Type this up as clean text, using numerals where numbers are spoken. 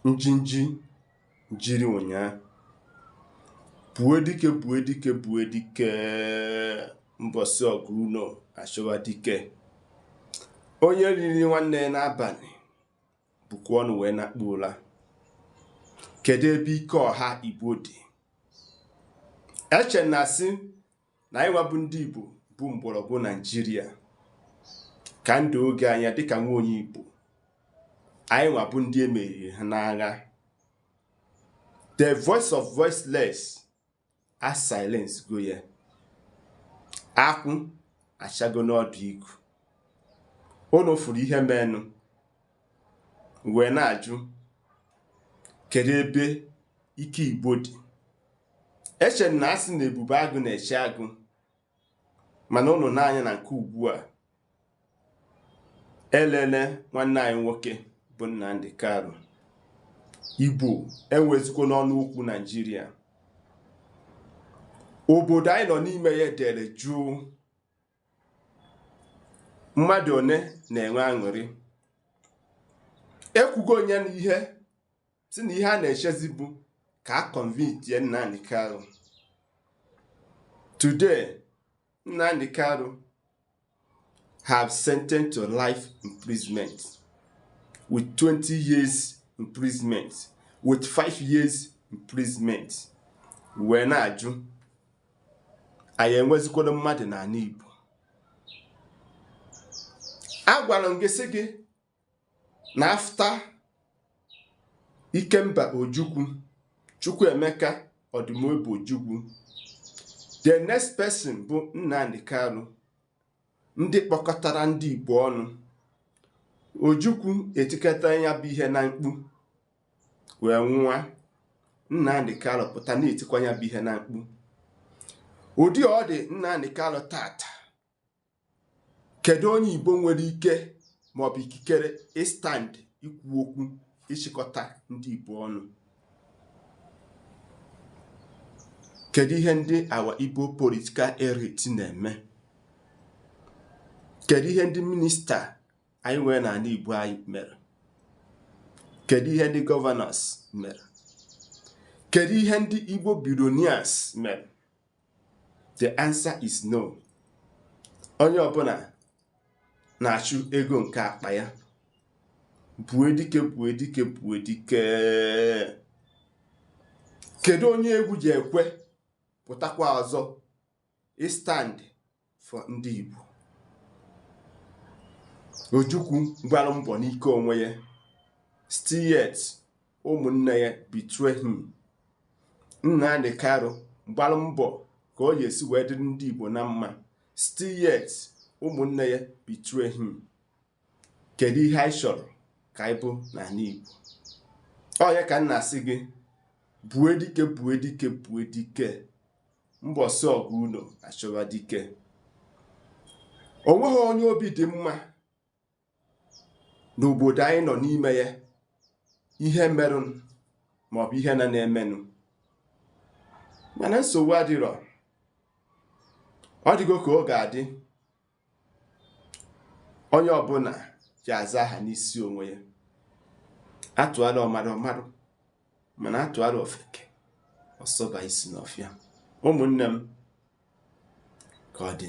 njinji jiri ụnyaa bue dike mbọsị ọgụ uno achọwa dike onye riri nwanne n'abalị bụkwa ọnụ wee nakpu ụla. Kedu ebe ike ọha Igbo dị? Eche na asị na anyị nwabụ ndị Igbo bụ mgbọrọgwụ Naịjirịa ka ndụ oge anya dịka nwa onye Igbo anyị nwabụ ndị emeriri ha n'agha. The voice of voiceless a silence go ya. Akwụ achago n'ọdụ igu. Unu furu ihe menụ wee na-ajụ kedu ebe ike Igbo dị? Eche na asị na ebube agụ na-eche agụ, mana unu n'anya na nke ugbu a elele nwanne anyị nwoke bụ Nnamdi Kanu. Igbo enwezikwa n'ọnụ okwu Naịjirịa. Obodo anyị nọ n'ime ya dere jụụ. Mmadụ one na-enwe aṅụrị. Ekwugo onye n'ihe si na ihe a na-echezi bụ ka a convince Nnamdi Kanu. Today, Nnamdi Kanu have sentenced to life imprisonment with 20 years imprisonment with 5 years imprisonment. Wee na-ajụ anyị enwezikwado mmadụ n'ala Igbo. Agwara m gị sị gị na after Ikemba Ojukwu, Chukwuemeka Odimobi Ojukwu, the next person bụ Nnamdi Kanu. Ndị kpọkọtara ndị Igbo ọnụ. Ojukwu etiketa ya bụ ihe na mkpu wee nwa. Nnamdi Kanu pụta na-etikwa ya bụ ihe na mkpu. Ụdị ọ dị Nnamdi Kanu tata, kedu onye Igbo nwere ike maọbụ ikikere ịstand ikwu okwu ịchịkọta ndị Igbo ọnụ? Kedu ihe ndị our Igbo political elite na-eme? Kedu ihe ndị minista anyị nwere n'ala Igbo anyị mere? Kedu ihe ndị governors mere? Kedu ihe ndị Igbo billionaires mere? The answer is no. Onye ọbụla na-achụ ego nke akpa ya. Bue dike. Kedu onye egwu ji ekwe pụtakwa ọzọ stand for ndị Igbo? Ojukwu gbara mbọ n'ike onwe ya, still yet ụmụnne ya betray him. Nnamdi Kanu gbara mbọ ka ọ ga-esi wee dịrị ndị Igbo na mma, still yet ụmụnne ya betray him. Kedu ihe anyị chọrọ ka anyị bụ n'ala Igbo? Onye ka m na-asị gị bue dike mbọsị ọgụ uno achọwa dike. O nweghị onye obi dị mma n'obodo anyị nọ n'ime ya ihe merụ maọbụ ihe na-emenụ, mana nsogbu adịrọ. Ọ dịgo ka ọ ga-adị onye ọbụla ji aza aha n'isi onwe ya. Atụala ọmadụ mana atụala ofeke ọsọba isi n'ọfịa. Ụmụnne m, ka ọ dị.